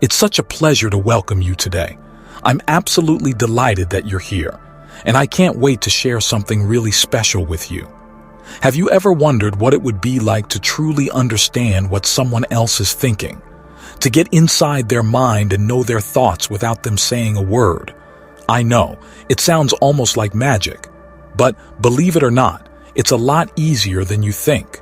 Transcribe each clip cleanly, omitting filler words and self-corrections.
It's such a pleasure to welcome you today. I'm absolutely delighted that you're here, and I can't wait to share something really special with you. Have you ever wondered what it would be like to truly understand what someone else is thinking? To get inside their mind and know their thoughts without them saying a word? I know, it sounds almost like magic, but believe it or not, it's a lot easier than you think.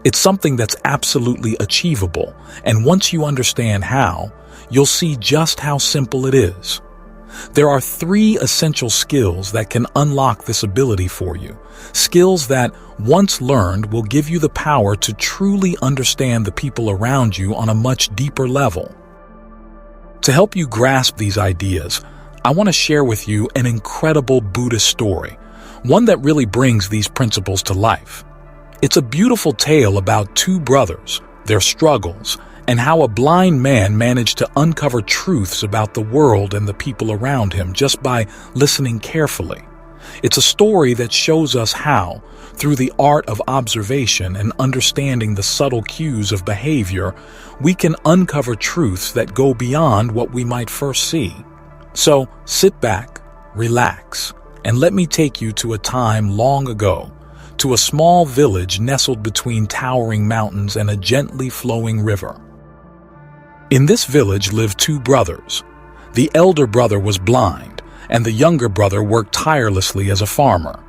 It's something that's absolutely achievable, and once you understand how, you'll see just how simple it is. There are 3 essential skills that can unlock this ability for you. Skills that, once learned, will give you the power to truly understand the people around you on a much deeper level. To help you grasp these ideas, I want to share with you an incredible Buddhist story, one that really brings these principles to life. It's a beautiful tale about 2 brothers, their struggles, and how a blind man managed to uncover truths about the world and the people around him just by listening carefully. It's a story that shows us how, through the art of observation and understanding the subtle cues of behavior, we can uncover truths that go beyond what we might first see. So, sit back, relax, and let me take you to a time long ago, to a small village nestled between towering mountains and a gently flowing river. In this village lived 2 brothers. The elder brother was blind, and the younger brother worked tirelessly as a farmer.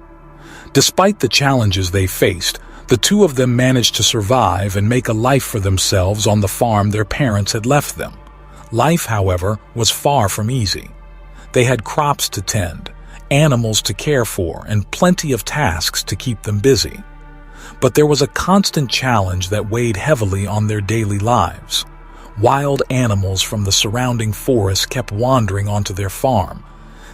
Despite the challenges they faced, the 2 of them managed to survive and make a life for themselves on the farm their parents had left them. Life, however, was far from easy. They had crops to tend, animals to care for, and plenty of tasks to keep them busy. But there was a constant challenge that weighed heavily on their daily lives. Wild animals from the surrounding forest kept wandering onto their farm.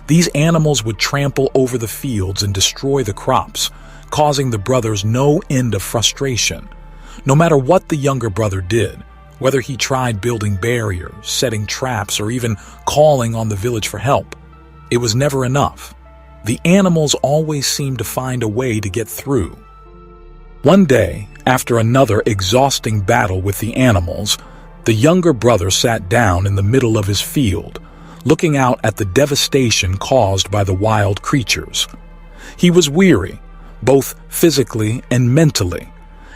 These animals would trample over the fields and destroy the crops, causing the brothers no end of frustration. No matter what the younger brother did, whether he tried building barriers, setting traps, or even calling on the village for help, it was never enough. The animals always seemed to find a way to get through. One day, after another exhausting battle with the animals, the younger brother sat down in the middle of his field, looking out at the devastation caused by the wild creatures. He was weary, both physically and mentally,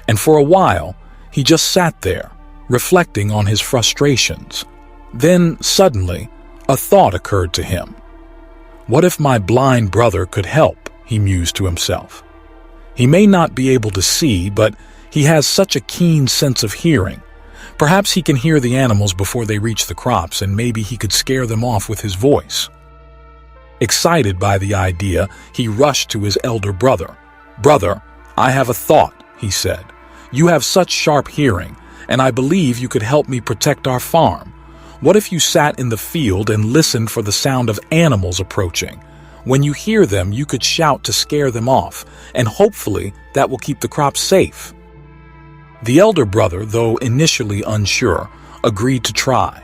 and for a while, he just sat there, reflecting on his frustrations. Then, suddenly, a thought occurred to him. What if my blind brother could help, he mused to himself. He may not be able to see, but he has such a keen sense of hearing. Perhaps he can hear the animals before they reach the crops, and maybe he could scare them off with his voice. Excited by the idea, he rushed to his elder brother. "Brother, I have a thought," he said. "You have such sharp hearing, and I believe you could help me protect our farm. What if you sat in the field and listened for the sound of animals approaching? When you hear them, you could shout to scare them off, and hopefully that will keep the crops safe." The elder brother, though initially unsure, agreed to try.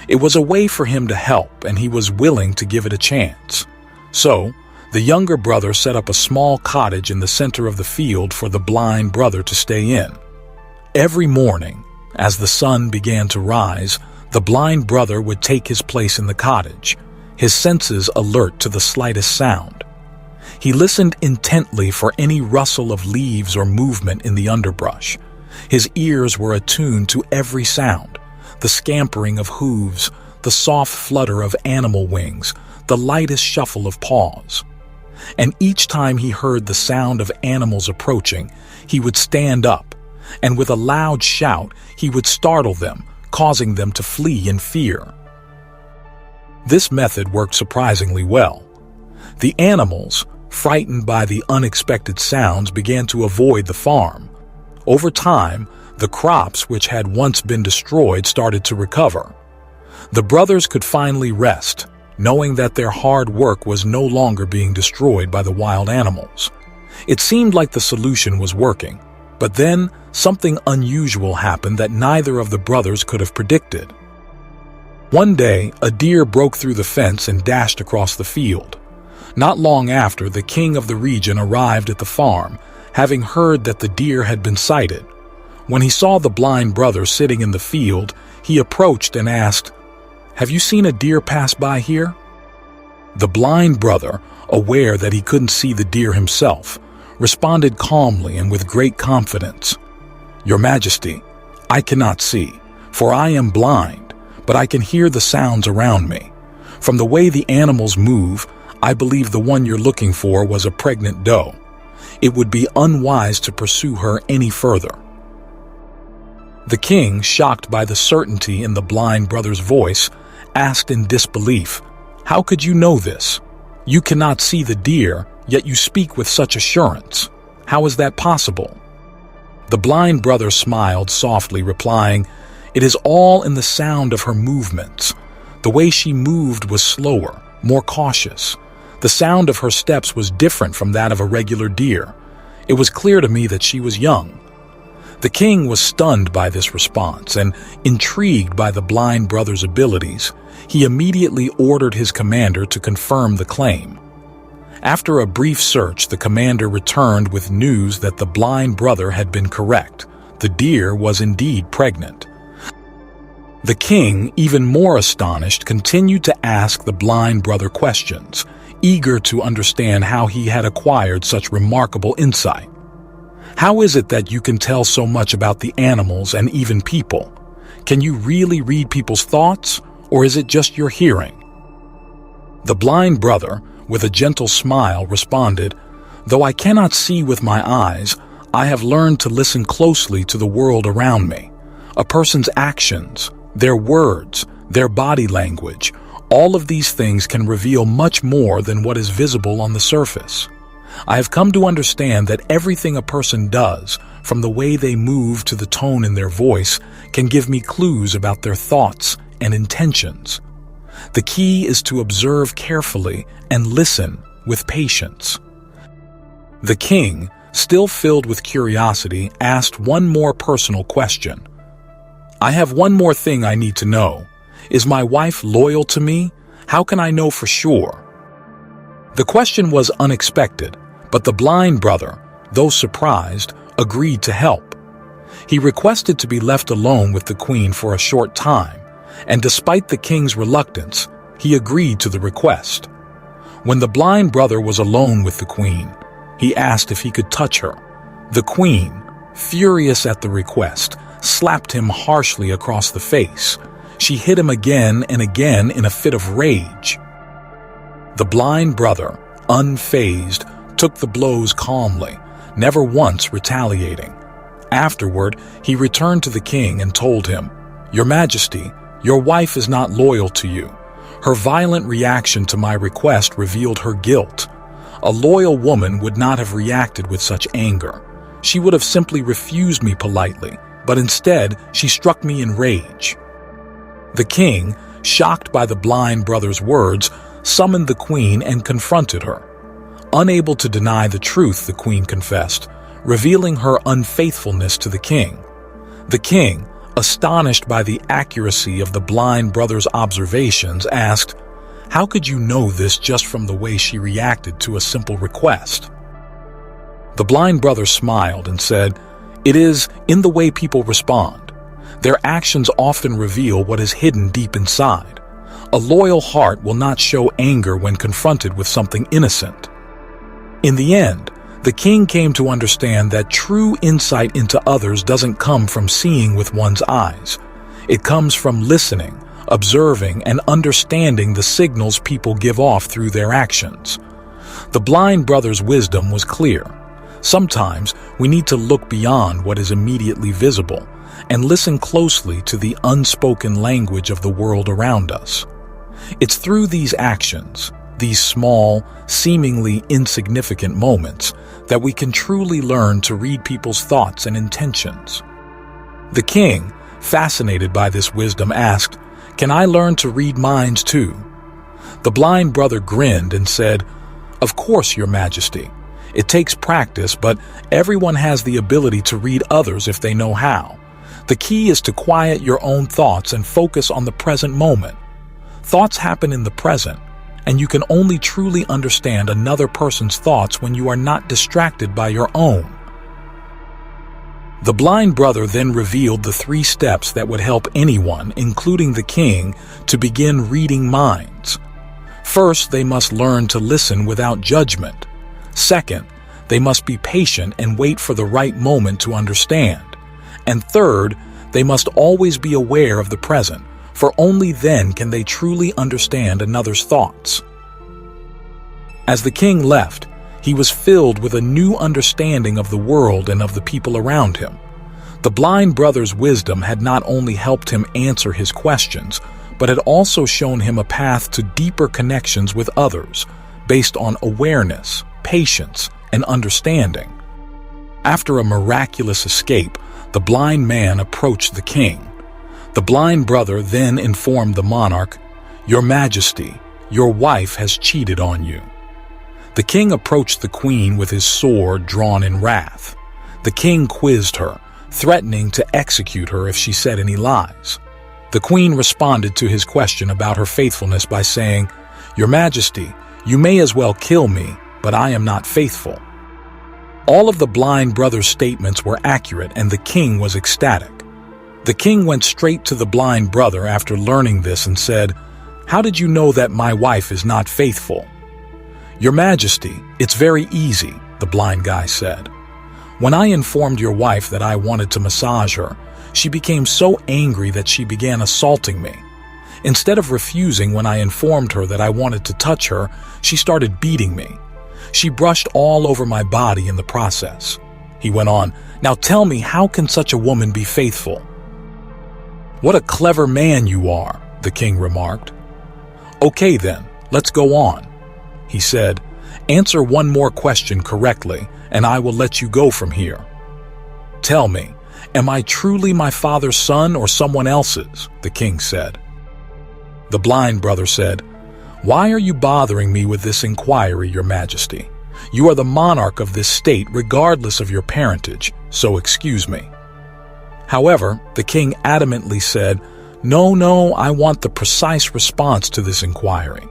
It was a way for him to help, and he was willing to give it a chance. So, the younger brother set up a small cottage in the center of the field for the blind brother to stay in. Every morning, as the sun began to rise, the blind brother would take his place in the cottage, his senses alert to the slightest sound. He listened intently for any rustle of leaves or movement in the underbrush. His ears were attuned to every sound, the scampering of hooves, the soft flutter of animal wings, the lightest shuffle of paws. And each time he heard the sound of animals approaching, he would stand up, and with a loud shout, he would startle them, causing them to flee in fear. This method worked surprisingly well. The animals, frightened by the unexpected sounds, began to avoid the farm. Over time, the crops which had once been destroyed started to recover. The brothers could finally rest, knowing that their hard work was no longer being destroyed by the wild animals. It seemed like the solution was working, but then something unusual happened that neither of the brothers could have predicted. One day, a deer broke through the fence and dashed across the field. Not long after, the king of the region arrived at the farm, having heard that the deer had been sighted. When he saw the blind brother sitting in the field, he approached and asked, have you seen a deer pass by here?" The blind brother, aware that he couldn't see the deer himself, responded calmly and with great confidence, "Your Majesty, I cannot see, for I am blind, but I can hear the sounds around me. From the way the animals move, I believe the one you're looking for was a pregnant doe. It would be unwise to pursue her any further." The king, shocked by the certainty in the blind brother's voice, asked in disbelief, "How could you know this? You cannot see the deer, yet you speak with such assurance. How is that possible?" The blind brother smiled softly, replying, "It is all in the sound of her movements. The way she moved was slower, more cautious. The sound of her steps was different from that of a regular deer. It was clear to me that she was young." The king was stunned by this response, and intrigued by the blind brother's abilities, he immediately ordered his commander to confirm the claim. After a brief search, the commander returned with news that the blind brother had been correct. The deer was indeed pregnant. The king, even more astonished, continued to ask the blind brother questions, eager to understand how he had acquired such remarkable insight. "How is it that you can tell so much about the animals and even people? Can you really read people's thoughts, or is it just your hearing?" The blind brother, with a gentle smile, responded, "Though I cannot see with my eyes, I have learned to listen closely to the world around me. A person's actions, their words, their body language, all of these things can reveal much more than what is visible on the surface. I have come to understand that everything a person does, from the way they move to the tone in their voice, can give me clues about their thoughts and intentions. The key is to observe carefully and listen with patience." The king, still filled with curiosity, asked one more personal question. "I have one more thing I need to know. Is my wife loyal to me? How can I know for sure?" The question was unexpected, but the blind brother, though surprised, agreed to help. He requested to be left alone with the queen for a short time, and despite the king's reluctance, he agreed to the request. When the blind brother was alone with the queen, he asked if he could touch her. The queen, furious at the request, slapped him harshly across the face. She hit him again and again in a fit of rage. The blind brother, unfazed, took the blows calmly, never once retaliating. Afterward, he returned to the king and told him, "Your Majesty, your wife is not loyal to you. Her violent reaction to my request revealed her guilt. A loyal woman would not have reacted with such anger. She would have simply refused me politely, but instead she struck me in rage." The king, shocked by the blind brother's words, summoned the queen and confronted her. Unable to deny the truth, the queen confessed, revealing her unfaithfulness to the king. The king, astonished by the accuracy of the blind brother's observations, asked, "How could you know this just from the way she reacted to a simple request?" The blind brother smiled and said, "It is in the way people respond. Their actions often reveal what is hidden deep inside. A loyal heart will not show anger when confronted with something innocent." In the end, the king came to understand that true insight into others doesn't come from seeing with one's eyes. It comes from listening, observing, and understanding the signals people give off through their actions. The blind brother's wisdom was clear. Sometimes we need to look beyond what is immediately visible and listen closely to the unspoken language of the world around us. It's through these actions, these small, seemingly insignificant moments, that we can truly learn to read people's thoughts and intentions. The king, fascinated by this wisdom, asked, "Can I learn to read minds too?" The blind brother grinned and said, "Of course, Your Majesty. It takes practice, but everyone has the ability to read others if they know how. The key is to quiet your own thoughts and focus on the present moment. Thoughts happen in the present, and you can only truly understand another person's thoughts when you are not distracted by your own." The blind brother then revealed the 3 steps that would help anyone, including the king, to begin reading minds. First, they must learn to listen without judgment. Second, they must be patient and wait for the right moment to understand. And third, they must always be aware of the present, for only then can they truly understand another's thoughts. As the king left, he was filled with a new understanding of the world and of the people around him. The blind brother's wisdom had not only helped him answer his questions, but had also shown him a path to deeper connections with others, based on awareness, patience, and understanding. After a miraculous escape, the blind man approached the king. The blind brother then informed the monarch, "Your Majesty, your wife has cheated on you." The king approached the queen with his sword drawn in wrath. The king quizzed her, threatening to execute her if she said any lies. The queen responded to his question about her faithfulness by saying, "Your Majesty, you may as well kill me, but I am not faithful." All of the blind brother's statements were accurate, and the king was ecstatic. The king went straight to the blind brother after learning this and said, "How did you know that my wife is not faithful?" "Your Majesty, it's very easy," the blind guy said. "When I informed your wife that I wanted to massage her, she became so angry that she began assaulting me. Instead of refusing when I informed her that I wanted to touch her, she started beating me. She brushed all over my body in the process." He went on, "Now tell me, how can such a woman be faithful?" "What a clever man you are," the king remarked. "Okay then, let's go on." He said, "Answer one more question correctly, and I will let you go from here. Tell me, am I truly my father's son or someone else's?" the king said. The blind brother said, "Why are you bothering me with this inquiry, Your Majesty? You are the monarch of this state regardless of your parentage, so excuse me." However, the king adamantly said, No, I want the precise response to this inquiry.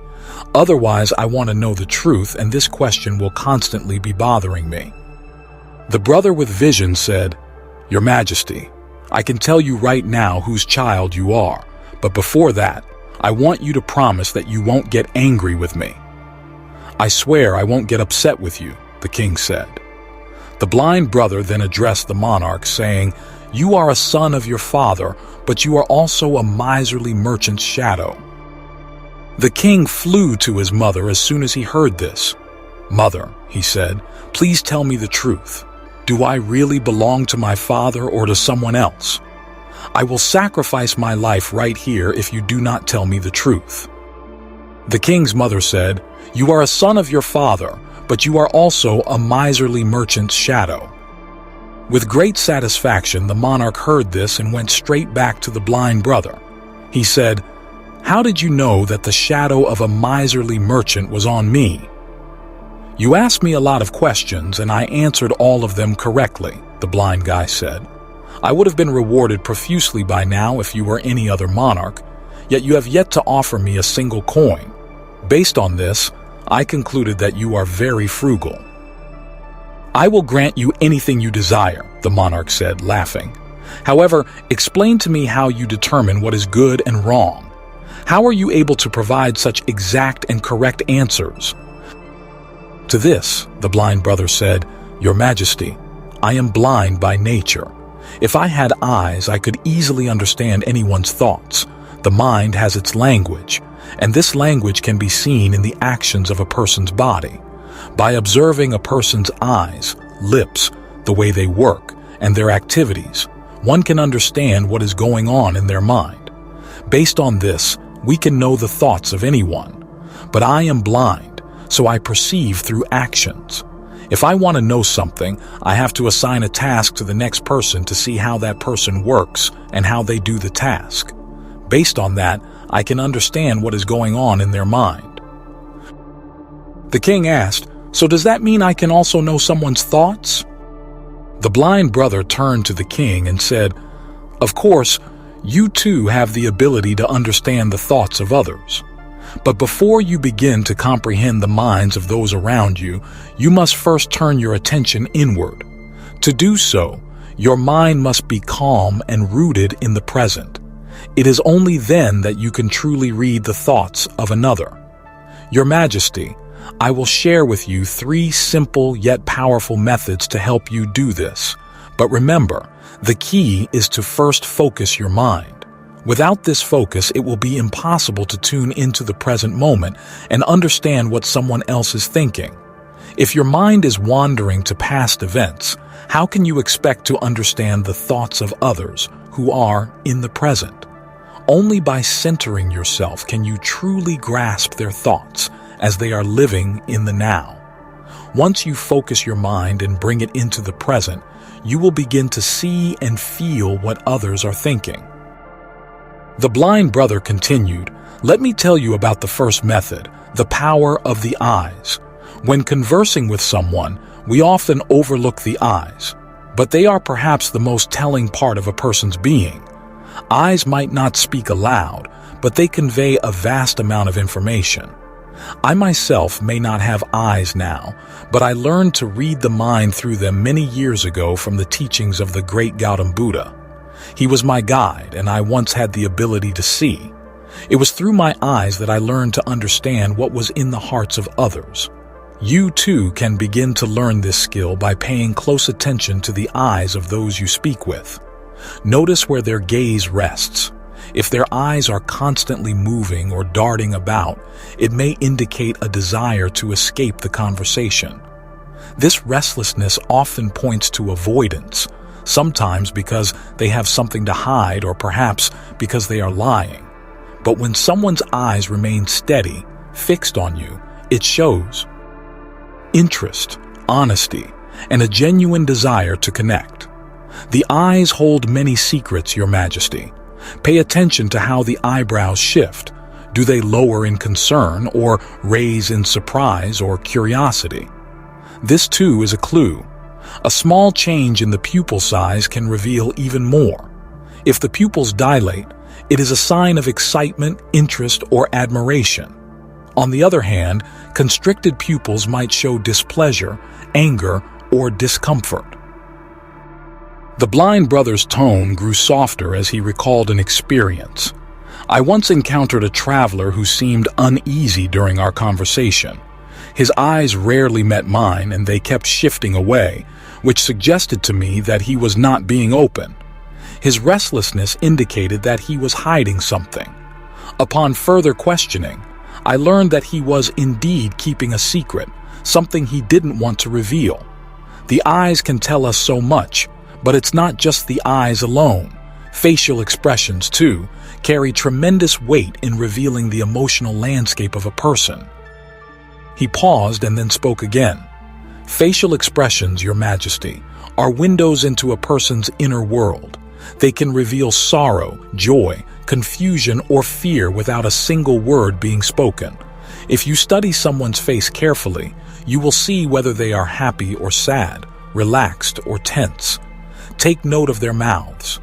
Otherwise, I want to know the truth, and this question will constantly be bothering me." The brother with vision said, "Your Majesty, I can tell you right now whose child you are, but before that, I want you to promise that you won't get angry with me." "I swear I won't get upset with you," the king said. The blind brother then addressed the monarch, saying, "You are a son of your father, but you are also a miserly merchant's shadow." The king flew to his mother as soon as he heard this. "Mother," he said, "please tell me the truth. Do I really belong to my father or to someone else? I will sacrifice my life right here if you do not tell me the truth." The king's mother said, "You are a son of your father, but you are also a miserly merchant's shadow." With great satisfaction, the monarch heard this and went straight back to the blind brother. He said, "How did you know that the shadow of a miserly merchant was on me?" "You asked me a lot of questions, and I answered all of them correctly," the blind guy said. "I would have been rewarded profusely by now if you were any other monarch, yet you have yet to offer me a single coin. Based on this, I concluded that you are very frugal." "I will grant you anything you desire," the monarch said, laughing. "However, explain to me how you determine what is good and wrong. How are you able to provide such exact and correct answers?" To this, the blind brother said, "Your Majesty, I am blind by nature. If I had eyes, I could easily understand anyone's thoughts. The mind has its language, and this language can be seen in the actions of a person's body. By observing a person's eyes, lips, the way they work, and their activities, one can understand what is going on in their mind. Based on this, we can know the thoughts of anyone. But I am blind, so I perceive through actions. If I want to know something, I have to assign a task to the next person to see how that person works and how they do the task. Based on that, I can understand what is going on in their mind." The king asked, "So does that mean I can also know someone's thoughts?" The blind brother turned to the king and said, "Of course, you too have the ability to understand the thoughts of others. But before you begin to comprehend the minds of those around you, you must first turn your attention inward. To do so, Your mind must be calm and rooted in the present. It is only then that you can truly read the thoughts of another. Your Majesty, I will share with you 3 simple yet powerful methods to help you do this. But remember, the key is to first focus your mind. Without this focus, it will be impossible to tune into the present moment and understand what someone else is thinking. If your mind is wandering to past events, how can you expect to understand the thoughts of others who are in the present? Only by centering yourself can you truly grasp their thoughts as they are living in the now. Once you focus your mind and bring it into the present, you will begin to see and feel what others are thinking. The blind brother continued, "Let me tell you about the first method, the power of the eyes. When conversing with someone, we often overlook the eyes, but they are perhaps the most telling part of a person's being. Eyes might not speak aloud, but they convey a vast amount of information. I myself may not have eyes now, but I learned to read the mind through them many years ago from the teachings of the great Gautam Buddha. He was my guide, and I once had the ability to see. It was through my eyes that I learned to understand what was in the hearts of others. You too can begin to learn this skill by paying close attention to the eyes of those you speak with. Notice where their gaze rests. If their eyes are constantly moving or darting about, it may indicate a desire to escape the conversation. This restlessness often points to avoidance, sometimes because they have something to hide or perhaps because they are lying. But when someone's eyes remain steady, fixed on you, it shows interest, honesty, and a genuine desire to connect. The eyes hold many secrets, Your Majesty. Pay attention to how the eyebrows shift. Do they lower in concern or raise in surprise or curiosity? This too is a clue. A small change in the pupil size can reveal even more. If the pupils dilate, it is a sign of excitement, interest, or admiration. On the other hand, constricted pupils might show displeasure, anger, or discomfort. The blind brother's tone grew softer as he recalled an experience. I once encountered a traveler who seemed uneasy during our conversation. His eyes rarely met mine and they kept shifting away, which suggested to me that he was not being open. His restlessness indicated that he was hiding something. Upon further questioning, I learned that he was indeed keeping a secret, something he didn't want to reveal. The eyes can tell us so much, but it's not just the eyes alone. Facial expressions, too, carry tremendous weight in revealing the emotional landscape of a person. He paused and then spoke again. Facial expressions, Your Majesty, are windows into a person's inner world. They can reveal sorrow, joy, confusion, or fear without a single word being spoken. If you study someone's face carefully, you will see whether they are happy or sad, relaxed or tense. Take note of their mouths.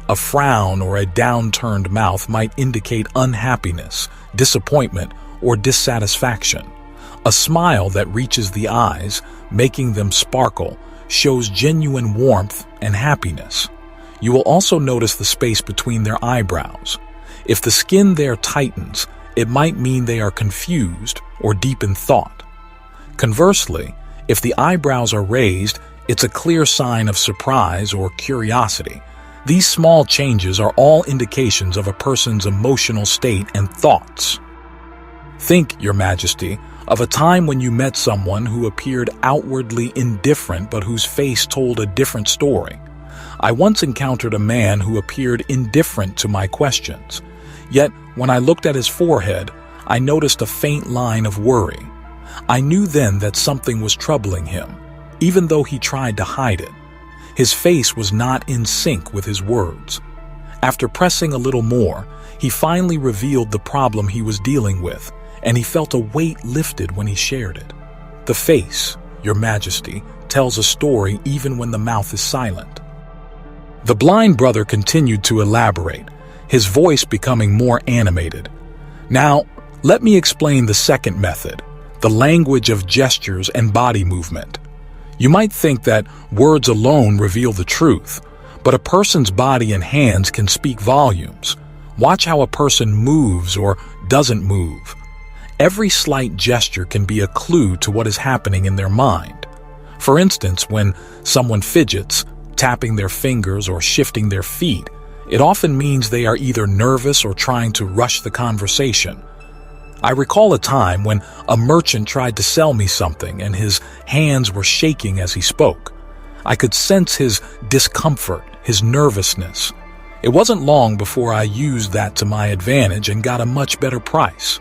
A frown or a downturned mouth might indicate unhappiness, disappointment, or dissatisfaction. A smile that reaches the eyes, making them sparkle, shows genuine warmth and happiness. You will also notice the space between their eyebrows. If the skin there tightens, it might mean they are confused or deep in thought. Conversely, if the eyebrows are raised, it's a clear sign of surprise or curiosity. These small changes are all indications of a person's emotional state and thoughts. Think, Your Majesty, of a time when you met someone who appeared outwardly indifferent but whose face told a different story. I once encountered a man who appeared indifferent to my questions. Yet, when I looked at his forehead, I noticed a faint line of worry. I knew then that something was troubling him, even though he tried to hide it. His face was not in sync with his words. After pressing a little more, he finally revealed the problem he was dealing with, and he felt a weight lifted when he shared it. The face, Your Majesty, tells a story even when the mouth is silent. The blind brother continued to elaborate, his voice becoming more animated. Now, let me explain the second method, the language of gestures and body movement. You might think that words alone reveal the truth, but a person's body and hands can speak volumes. Watch how a person moves or doesn't move. Every slight gesture can be a clue to what is happening in their mind. For instance, when someone fidgets, tapping their fingers or shifting their feet, it often means they are either nervous or trying to rush the conversation. I recall a time when a merchant tried to sell me something and his hands were shaking as he spoke. I could sense his discomfort, his nervousness. It wasn't long before I used that to my advantage and got a much better price.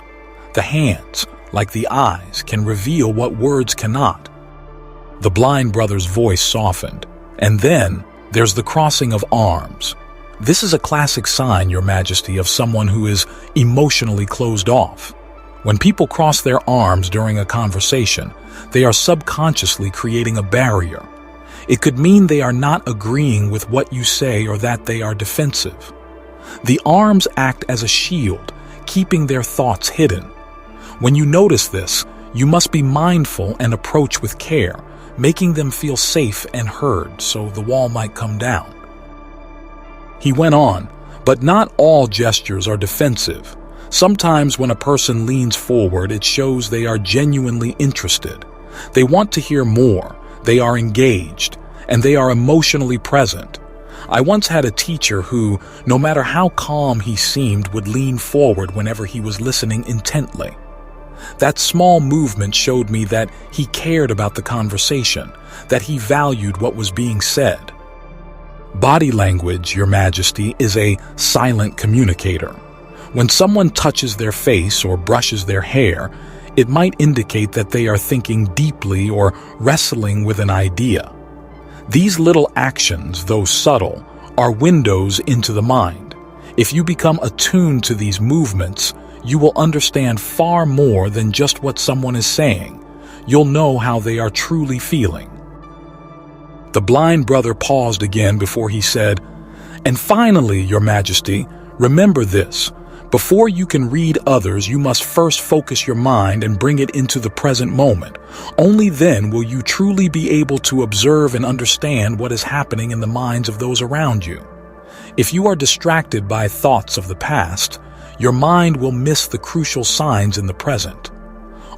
The hands, like the eyes, can reveal what words cannot. The blind brother's voice softened. And then there's the crossing of arms. This is a classic sign, Your Majesty, of someone who is emotionally closed off. When people cross their arms during a conversation, they are subconsciously creating a barrier. It could mean they are not agreeing with what you say or that they are defensive. The arms act as a shield, keeping their thoughts hidden. When you notice this, you must be mindful and approach with care, making them feel safe and heard so the wall might come down. He went on, but not all gestures are defensive. Sometimes when a person leans forward, it shows they are genuinely interested. They want to hear more, they are engaged, and they are emotionally present. I once had a teacher who, no matter how calm he seemed, would lean forward whenever he was listening intently. That small movement showed me that he cared about the conversation, that he valued what was being said. Body language, Your Majesty, is a silent communicator. When someone touches their face or brushes their hair, it might indicate that they are thinking deeply or wrestling with an idea. These little actions, though subtle, are windows into the mind. If you become attuned to these movements, you will understand far more than just what someone is saying. You'll know how they are truly feeling. The blind brother paused again before he said, "And finally, Your Majesty, remember this. Before you can read others, you must first focus your mind and bring it into the present moment. Only then will you truly be able to observe and understand what is happening in the minds of those around you. If you are distracted by thoughts of the past, your mind will miss the crucial signs in the present.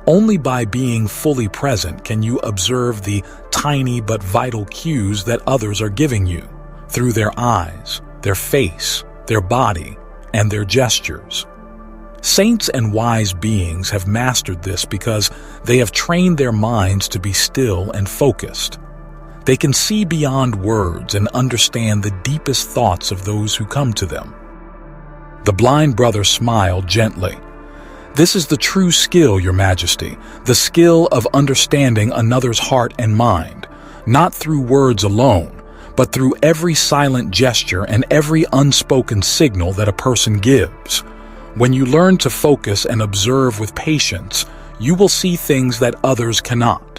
Only by being fully present can you observe the tiny but vital cues that others are giving you through their eyes, their face, their body, and their gestures. Saints and wise beings have mastered this because they have trained their minds to be still and focused. They can see beyond words and understand the deepest thoughts of those who come to them." The blind brother smiled gently. "This is the true skill, Your Majesty, the skill of understanding another's heart and mind, not through words alone, but through every silent gesture and every unspoken signal that a person gives. When you learn to focus and observe with patience, you will see things that others cannot.